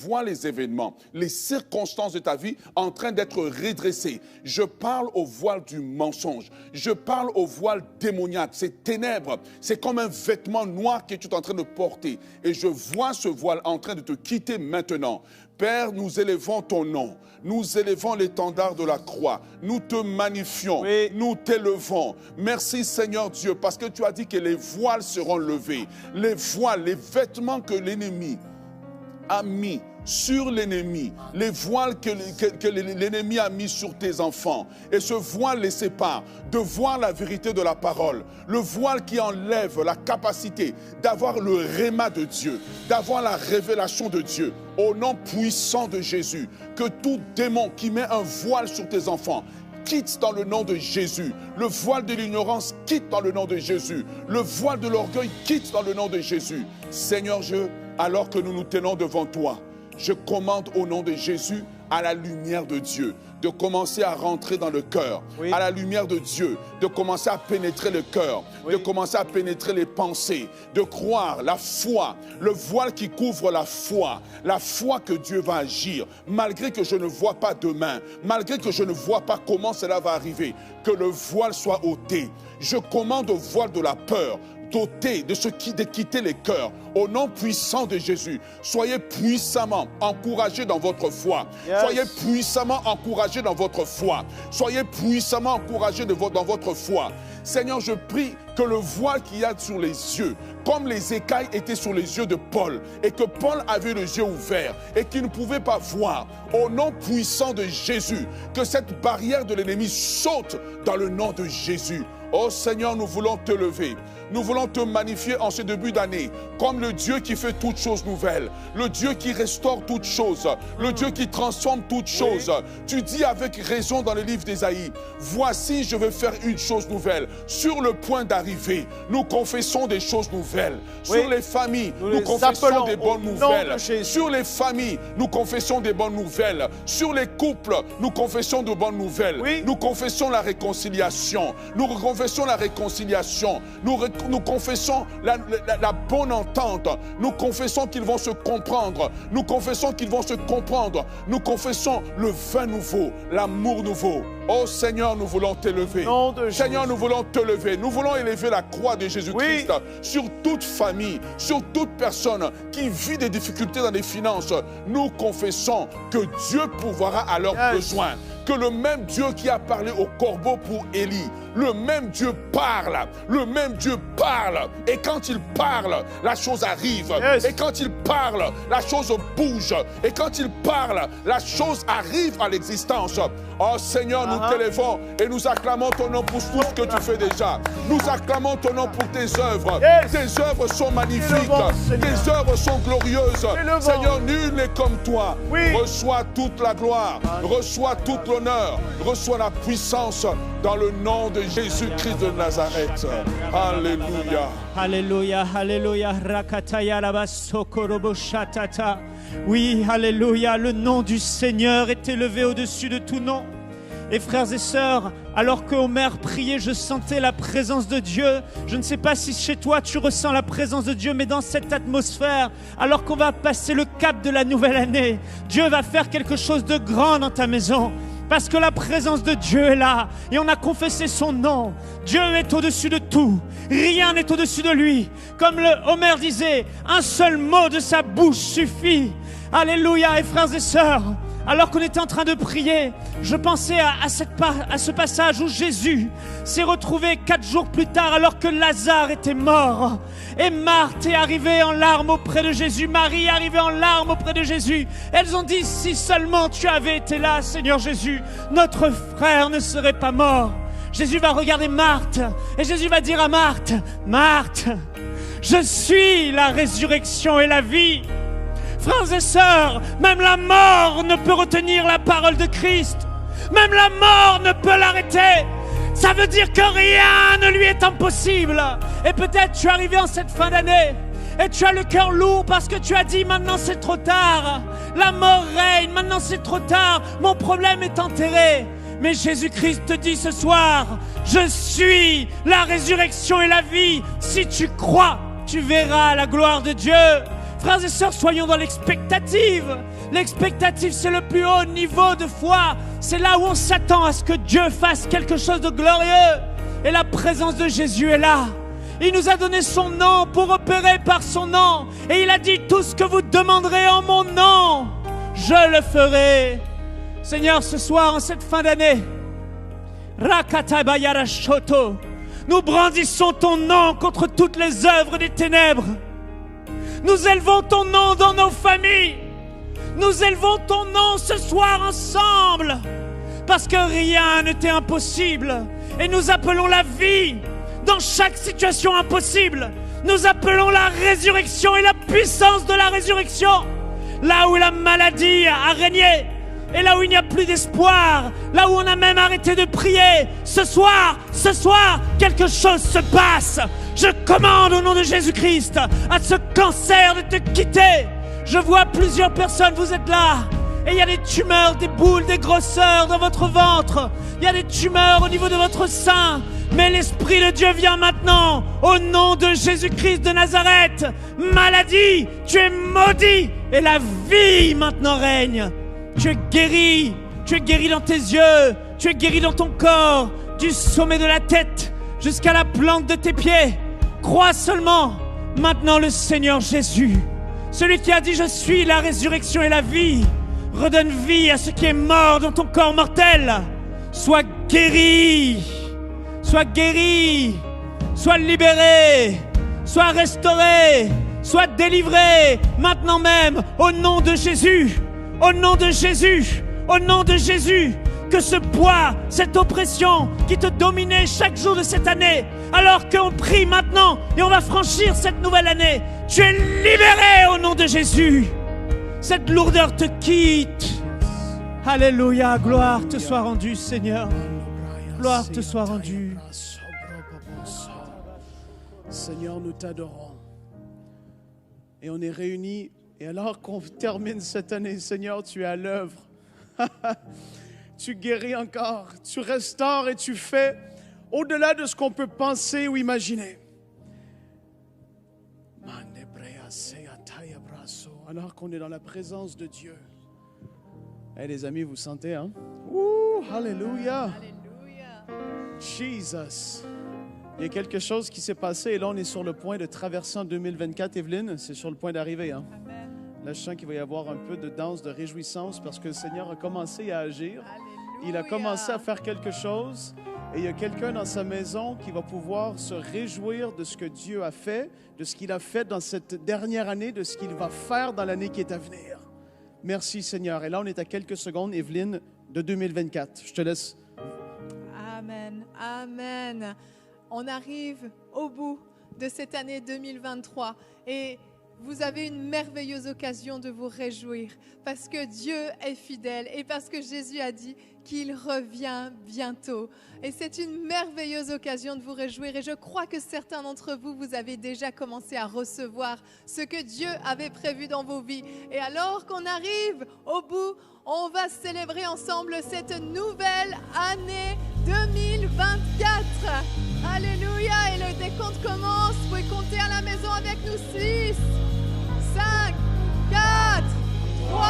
vois les événements, les circonstances de ta vie en train d'être redressées. Je parle au voile du mensonge. Je parle au voile démoniaque. Ces ténèbres, c'est comme un vêtement noir que tu es en train de porter. Et je vois ce voile en train de te quitter maintenant. Père, nous élevons ton nom. Nous élevons l'étendard de la croix. Nous te magnifions. Oui. Nous t'élevons. Merci Seigneur Dieu, parce que tu as dit que les voiles seront levés. Les voiles, les vêtements que l'ennemi a mis sur l'ennemi, les voiles que l'ennemi a mis sur tes enfants. Et ce voile les sépare de voir la vérité de la parole. Le voile qui enlève la capacité d'avoir le réma de Dieu, d'avoir la révélation de Dieu. Au nom puissant de Jésus, que tout démon qui met un voile sur tes enfants quitte dans le nom de Jésus. Le voile de l'ignorance quitte dans le nom de Jésus. Le voile de l'orgueil quitte dans le nom de Jésus. Seigneur Dieu, alors que nous nous tenons devant toi, je commande au nom de Jésus à la lumière de Dieu de commencer à rentrer dans le cœur, oui. À la lumière de Dieu, de commencer à pénétrer le cœur, oui. De commencer à pénétrer les pensées, de croire, la foi, le voile qui couvre la foi que Dieu va agir, malgré que je ne vois pas demain, malgré que je ne vois pas comment cela va arriver, que le voile soit ôté. Je commande au voile de la peur, d'ôter, de quitter les cœurs. Au nom puissant de Jésus, soyez puissamment encouragés dans votre foi. Yes. Soyez puissamment encouragés dans votre foi. Soyez puissamment encouragés dans votre foi. Seigneur, je prie que le voile qu'il y a sur les yeux, comme les écailles étaient sur les yeux de Paul, et que Paul avait les yeux ouverts, et qu'il ne pouvait pas voir, au nom puissant de Jésus, que cette barrière de l'ennemi saute dans le nom de Jésus. Oh Seigneur, nous voulons te lever. Nous voulons te magnifier en ce début d'année comme le Dieu qui fait toutes choses nouvelles, le Dieu qui restaure toutes choses, le Dieu qui transforme toutes choses. Oui. Tu dis avec raison dans le livre d'Ésaïe, voici je vais faire une chose nouvelle. Sur le point d'arriver, nous confessons des choses nouvelles. Oui. Sur les familles, nous confessons des bonnes nouvelles. Sur les familles, nous confessons des bonnes nouvelles. Sur les couples, nous confessons de bonnes nouvelles. Oui. Nous confessons la réconciliation. Nous confessons la réconciliation. Nous confessons la bonne entente. Nous confessons qu'ils vont se comprendre. Nous confessons qu'ils vont se comprendre. Nous confessons le vin nouveau, l'amour nouveau. Oh Seigneur, nous voulons t'élever. Seigneur, nous voulons te lever. Nous voulons élever la croix de Jésus-Christ, oui. Sur toute famille, sur toute personne qui vit des difficultés dans les finances. Nous confessons que Dieu pourvoira à leurs besoins. Que le même Dieu qui a parlé au corbeau pour Élie, le même Dieu parle, le même Dieu parle. Et quand il parle, la chose arrive. Yes. Et quand il parle, la chose bouge. Et quand il parle, la chose arrive à l'existence. Oh Seigneur, nous t'élevons et nous acclamons ton nom pour tout ce que tu fais déjà. Nous acclamons ton nom pour tes œuvres. Yes. Tes œuvres sont magnifiques. Tes œuvres sont glorieuses. Seigneur, nul n'est comme toi. Oui. Reçois toute la gloire. Reçois toute l'honneur. Reçois la puissance dans le nom de Jésus-Christ de Nazareth. Alléluia. Alléluia, alléluia. Rakataya rabasokorobo shatata. Oui, alléluia. Le nom du Seigneur est élevé au-dessus de tout nom. Et frères et sœurs, alors que Omer priait, je sentais la présence de Dieu. Je ne sais pas si chez toi tu ressens la présence de Dieu, mais dans cette atmosphère, alors qu'on va passer le cap de la nouvelle année, Dieu va faire quelque chose de grand dans ta maison. Parce que la présence de Dieu est là et on a confessé son nom. Dieu est au-dessus de tout. Rien n'est au-dessus de lui. Comme Omer disait, un seul mot de sa bouche suffit. Alléluia. Et frères et sœurs, alors qu'on était en train de prier, je pensais à ce passage où Jésus s'est retrouvé 4 jours plus tard alors que Lazare était mort. Et Marthe est arrivée en larmes auprès de Jésus. Marie est arrivée en larmes auprès de Jésus. Elles ont dit, si seulement tu avais été là, Seigneur Jésus, notre frère ne serait pas mort. Jésus va regarder Marthe et Jésus va dire à Marthe, Marthe, je suis la résurrection et la vie. Frères et sœurs, même la mort ne peut retenir la parole de Christ. Même la mort ne peut l'arrêter. Ça veut dire que rien ne lui est impossible. Et peut-être tu es arrivé en cette fin d'année et tu as le cœur lourd parce que tu as dit maintenant c'est trop tard. La mort règne, maintenant c'est trop tard. Mon problème est enterré. Mais Jésus-Christ te dit ce soir, je suis la résurrection et la vie. Si tu crois, tu verras la gloire de Dieu. Frères et sœurs, soyons dans l'expectative. L'expectative, c'est le plus haut niveau de foi. C'est là où on s'attend à ce que Dieu fasse quelque chose de glorieux. Et la présence de Jésus est là. Il nous a donné son nom pour opérer par son nom. Et il a dit, tout ce que vous demanderez en mon nom, je le ferai. Seigneur, ce soir, en cette fin d'année, nous brandissons ton nom contre toutes les œuvres des ténèbres. Nous élevons ton nom dans nos familles. Nous élevons ton nom ce soir ensemble. Parce que rien ne t'est impossible. Et nous appelons la vie dans chaque situation impossible. Nous appelons la résurrection et la puissance de la résurrection. Là où la maladie a régné. Et là où il n'y a plus d'espoir, là où on a même arrêté de prier, ce soir, quelque chose se passe. Je commande au nom de Jésus-Christ à ce cancer de te quitter. Je vois plusieurs personnes, vous êtes là. Et il y a des tumeurs, des boules, des grosseurs dans votre ventre. Il y a des tumeurs au niveau de votre sein. Mais l'Esprit de Dieu vient maintenant, au nom de Jésus-Christ de Nazareth. Maladie, tu es maudit. Et la vie maintenant règne. Tu es guéri dans tes yeux, tu es guéri dans ton corps, du sommet de la tête jusqu'à la plante de tes pieds. Crois seulement maintenant le Seigneur Jésus, celui qui a dit je suis la résurrection et la vie, redonne vie à ce qui est mort dans ton corps mortel. Sois guéri, sois libéré, sois restauré, sois délivré maintenant même au nom de Jésus. Au nom de Jésus, au nom de Jésus, que ce poids, cette oppression qui te dominait chaque jour de cette année, alors qu'on prie maintenant et on va franchir cette nouvelle année, tu es libéré au nom de Jésus. Cette lourdeur te quitte. Alléluia, gloire te soit rendue, Seigneur. Gloire te soit rendue. Seigneur, nous t'adorons. Et on est réunis. Et alors qu'on termine cette année, Seigneur, tu es à l'œuvre. Tu guéris encore, tu restaures et tu fais au-delà de ce qu'on peut penser ou imaginer. Alors qu'on est dans la présence de Dieu. Eh les amis, vous sentez, hein? Ouh, alléluia. Jesus. Il y a quelque chose qui s'est passé et là on est sur le point de traverser en 2024. Evelyne, c'est sur le point d'arriver, hein? Là, je sens qu'il va y avoir un peu de danse, de réjouissance parce que le Seigneur a commencé à agir. Alléluia. Il a commencé à faire quelque chose et il y a quelqu'un dans sa maison qui va pouvoir se réjouir de ce que Dieu a fait, de ce qu'il a fait dans cette dernière année, de ce qu'il va faire dans l'année qui est à venir. Merci Seigneur. Et là, on est à quelques secondes, Evelyne, de 2024. Je te laisse. Amen, amen. On arrive au bout de cette année 2023 et vous avez une merveilleuse occasion de vous réjouir parce que Dieu est fidèle et parce que Jésus a dit qu'il revient bientôt. Et c'est une merveilleuse occasion de vous réjouir et je crois que certains d'entre vous, vous avez déjà commencé à recevoir ce que Dieu avait prévu dans vos vies. Et alors qu'on arrive au bout, on va célébrer ensemble cette nouvelle année 2024. Alléluia, et le décompte commence. Vous pouvez compter à la maison avec nous. 6, 5, 4, 3,